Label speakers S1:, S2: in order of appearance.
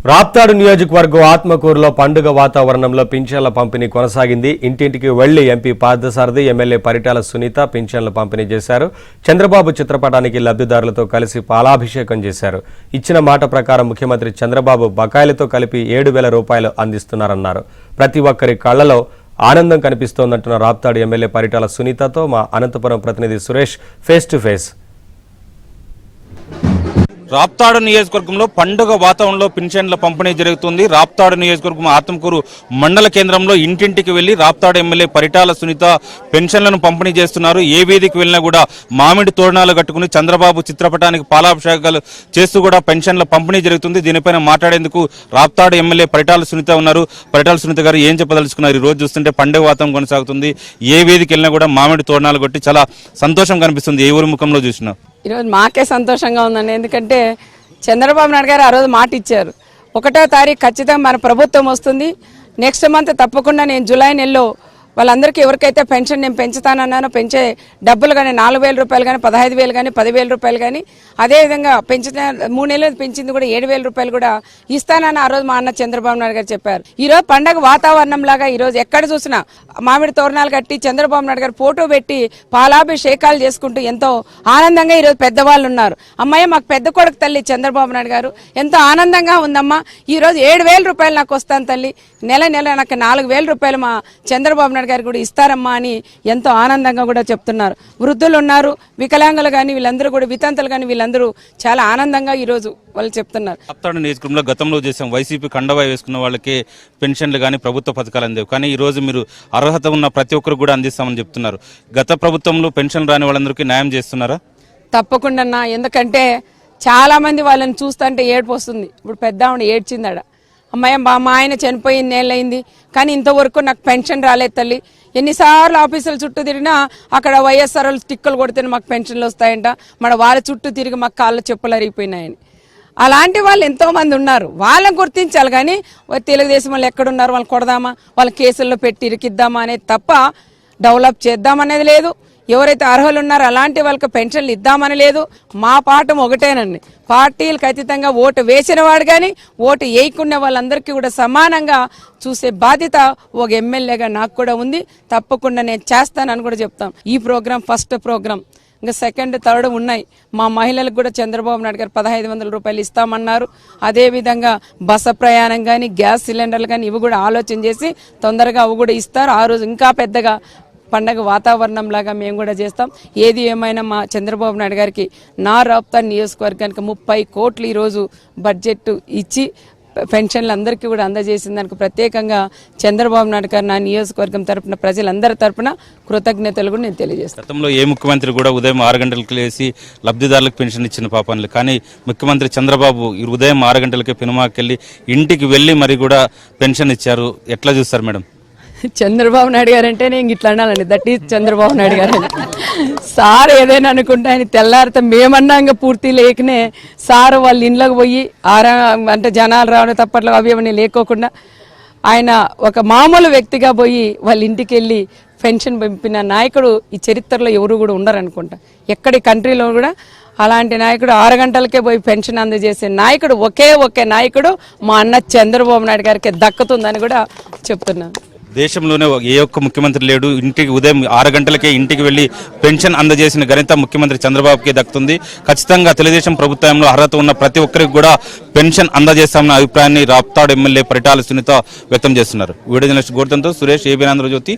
S1: రాప్తాడు నియోజకవర్గం ఆత్మకూరులో పండుగ వాతావరణంలో పింఛన్ల పంపిణీ కొనసాగింది. ఇంటింటికి వెళ్లి ఎంపీ పార్థసారథి, ఎమ్మెల్యే పరిటాల సునీత పింఛన్ల పంపిణీ చేశారు. చంద్రబాబు చిత్రపటానికి లబ్ధిదారులతో కలిసి పాలాభిషేకం చేశారు. ఇచ్చిన మాట ప్రకారం ముఖ్యమంత్రి చంద్రబాబు బకాయిలతో కలిపి 7,000 రూపాయలు అందిస్తున్నారన్నారు. ప్రతి ఒక్కరి కళ్లలో ఆనందం కనిపిస్తోందంటున్న రాప్తాడు ఎమ్మెల్యే పరిటాల సునీతతో మా అనంతపురం ప్రతినిధి Suresh face to face.
S2: Raptadu నియోజకవర్గంలో పండుగ వాతావరణంలో పింఛన్ల పంపిణీ జరుగుతుంది. రాప్తాడు నియోజకవర్గం ఆత్మకూరు మండల కేంద్రంలో ఇంటింటికి వెళ్లి రాప్తాడు ఎమ్మెల్యే పరిటాల సునీత పెన్షన్లను పంపిణీ చేస్తున్నారు. ఏ వేదికి వెళ్ళినా కూడా మామిడి తోరణాలు కట్టుకుని చంద్రబాబు చిత్రపటానికి పాలాభిషేకాలు చేస్తూ కూడా పెన్షన్ల పంపిణీ జరుగుతుంది. దీనిపైన మాట్లాడేందుకు రాప్తాడు ఎమ్మెల్యే పరిటాల సునీత ఉన్నారు. పరిటాల సునీత గారు ఏం చెప్పదలుచుకున్నారు? ఈ రోజు చూస్తుంటే పండుగ వాతావరణం కొనసాగుతుంది. ఏ వేదికి వెళ్ళినా కూడా మామిడి తోరణాలు కొట్టి చాలా సంతోషం కనిపిస్తుంది. ఏ ఊరి ముఖంలో చూసినా
S3: ఈరోజు మాకే సంతోషంగా ఉందండి. ఎందుకంటే చంద్రబాబు నాయుడు గారు ఆ రోజు మాట ఇచ్చారు, 1వ తారీఖు ఖచ్చితంగా మన ప్రభుత్వం వస్తుంది, నెక్స్ట్ మంత్ తప్పకుండా నేను జూలై నెలలో వాళ్ళందరికీ ఎవరికైతే పెన్షన్ నేను పెంచుతానన్నానో పెంచే డబ్బులు కానీ 4,000 రూపాయలు కానీ 15,000 కానీ 10,000 రూపాయలు కానీ అదేవిధంగా పెంచుతా 3 నెలలు పెంచింది కూడా 7,000 రూపాయలు కూడా ఇస్తానని ఆ రోజు మా అన్న చంద్రబాబు నాయుడు గారు చెప్పారు. ఈరోజు పండగ వాతావరణం లాగా ఈరోజు ఎక్కడ చూసినా మామిడి తోరణాలు కట్టి చంద్రబాబు నాయుడు గారు ఫోటో పెట్టి పాలాభిషేకాలు చేసుకుంటూ ఎంతో ఆనందంగా ఈరోజు పెద్దవాళ్ళు ఉన్నారు. అమ్మాయి మాకు పెద్ద కొడుకు తల్లి చంద్రబాబు నాయుడు గారు ఎంతో ఆనందంగా ఉందమ్మా, ఈరోజు 7,000 రూపాయలు నాకు వస్తాను తల్లి, నెల నాకు 4,000 రూపాయలు మా చంద్రబాబు నాయుడు గారు కూడా ఇస్తారమ్మా అని ఎంతో ఆనందంగా కూడా చెప్తున్నారు. వృద్ధులు ఉన్నారు, వికలాంగులు కానీ వీళ్ళందరూ కూడా వితంతులు కానీ వీళ్ళందరూ చాలా ఆనందంగా ఈరోజు వాళ్ళు చెప్తున్నారు.
S2: రాప్తాడు నియోజకవర్గంలో గతంలో చేసాం, వైసీపీ కండవా వేసుకున్న వాళ్ళకి పెన్షన్లు కానీ ప్రభుత్వ పథకాలు అందేవి, కానీ ఈ రోజు మీరు అర్హత ఉన్న ప్రతి ఒక్కరు కూడా అందిస్తామని చెప్తున్నారు. గత ప్రభుత్వంలో పెన్షన్ రాని వాళ్ళందరికీ న్యాయం చేస్తున్నారా?
S3: తప్పకుండా, ఎందుకంటే చాలా మంది వాళ్ళని చూస్తుంటే ఏడుపు వస్తుంది. ఇప్పుడు పెద్ద ఆవిడ ఏడ్చిందాడ, అమ్మాయి మా ఆయన చనిపోయి నేలైంది కానీ ఇంతవరకు నాకు పెన్షన్ రాలేదు తల్లి, ఎన్నిసార్లు ఆఫీసుల చుట్టూ తిరిగినా అక్కడ వైఎస్ఆర్ స్టిక్కలు కొడితేనే మాకు పెన్షన్లు వస్తాయంట, మన వాళ్ళ చుట్టూ తిరిగి మాకు కాళ్ళ చెప్పులు అరిగిపోయినాయని. అలాంటి వాళ్ళు ఎంతో మంది ఉన్నారు, వాళ్ళని గుర్తించాలి. కానీ తెలుగుదేశం వాళ్ళు ఎక్కడున్నారు, వాళ్ళు కొడదామా, వాళ్ళ కేసుల్లో పెట్టి ఇరికిద్దామా అనేది తప్ప డెవలప్ చేద్దామనేది లేదు. ఎవరైతే అర్హులు ఉన్నారో అలాంటి వాళ్ళకి పెన్షన్లు ఇద్దామని లేదు. మా పాఠం ఒకటేనండి, పార్టీలకు అతీతంగా ఓటు వేసిన వాడు కానీ ఓటు వేయకున్న వాళ్ళందరికీ కూడా సమానంగా చూసే బాధ్యత ఒక ఎమ్మెల్యేగా నాకు కూడా ఉంది. తప్పకుండా నేను చేస్తానని కూడా చెప్తాం. ఈ ప్రోగ్రాం ఫస్ట్ ప్రోగ్రాం, ఇంకా సెకండ్ థర్డ్ ఉన్నాయి. మా మహిళలకు కూడా చంద్రబాబు నాయుడు గారు 1,500 రూపాయలు ఇస్తామన్నారు. అదేవిధంగా బస ప్రయాణం కానీ గ్యాస్ సిలిండర్లు కానీ ఇవి కూడా ఆలోచన చేసి తొందరగా అవి కూడా ఇస్తారు. ఆ రోజు ఇంకా పెద్దగా పండగ వాతావరణం లాగా మేము కూడా చేస్తాం. ఏది ఏమైనా మా చంద్రబాబు నాయుడు గారికి నా రాప్తాడు నియోజకవర్గానికి 30 కోట్లు ఈరోజు బడ్జెట్ ఇచ్చి పెన్షన్లు అందరికీ కూడా అందజేసిన దానికి ప్రత్యేకంగా చంద్రబాబు నాయుడు గారు నా నియోజకవర్గం తరపున ప్రజలందరి తరపున కృతజ్ఞతలు కూడా నేను తెలియజేస్తాను.
S2: గతంలో ఏ ముఖ్యమంత్రి కూడా ఉదయం 6 గంటలకు లేసి లబ్ధిదారులకు పెన్షన్ ఇచ్చిన పాపనలు, కానీ ముఖ్యమంత్రి చంద్రబాబు ఉదయం 6 గంటలకే పినుమాకెళ్ళి ఇంటికి వెళ్ళి మరి కూడా పెన్షన్ ఇచ్చారు. ఎట్లా చూస్తారు మేడం?
S3: చంద్రబాబు నాయుడు గారు అంటే నేను ఇట్లా అనాలండి, దట్ ఈజ్ చంద్రబాబు నాయుడు గారు. సార్ ఏదైనా అనుకుంటే ఆయన తెల్లారితే మేమన్నాక పూర్తి లేకనే సార్ వాళ్ళ ఇంట్లోకి పోయి అంటే జనాలు రావడం తప్పట్లో అవి ఏమని లేకోకుండా ఆయన ఒక మామూలు వ్యక్తిగా పోయి వాళ్ళ ఇంటికి వెళ్ళి పెన్షన్ పంపిన నాయకుడు ఈ చరిత్రలో ఎవరు కూడా ఉండరు అనుకుంటా. ఎక్కడి కంట్రీలో కూడా అలాంటి నాయకుడు 6 గంటలకే పోయి పెన్షన్ అందజేసే నాయకుడు ఒకే నాయకుడు మా అన్న చంద్రబాబు నాయుడు గారికి దక్కుతుందని కూడా చెప్తున్నాను.
S2: దేశంలోనే ఏ ఒక్క ముఖ్యమంత్రి లేడు ఇంటికి ఉదయం 6 గంటలకే ఇంటికి వెళ్లి పెన్షన్ అందజేసిన ఘనత ముఖ్యమంత్రి చంద్రబాబుకే దక్కుతుంది. ఖచ్చితంగా తెలుగుదేశం ప్రభుత్వంలో అర్హత ఉన్న ప్రతి ఒక్కరికి కూడా పెన్షన్ అందజేస్తామన్న అభిప్రాయాన్ని రాప్తాడు ఎమ్మెల్యే పరిటాల సునీత వ్యక్తం చేస్తున్నారు. వీడియో జర్నలిస్ట్ గోర్ధన్తో సురేష్, ఏబీ ఆంధ్రజ్యోతి.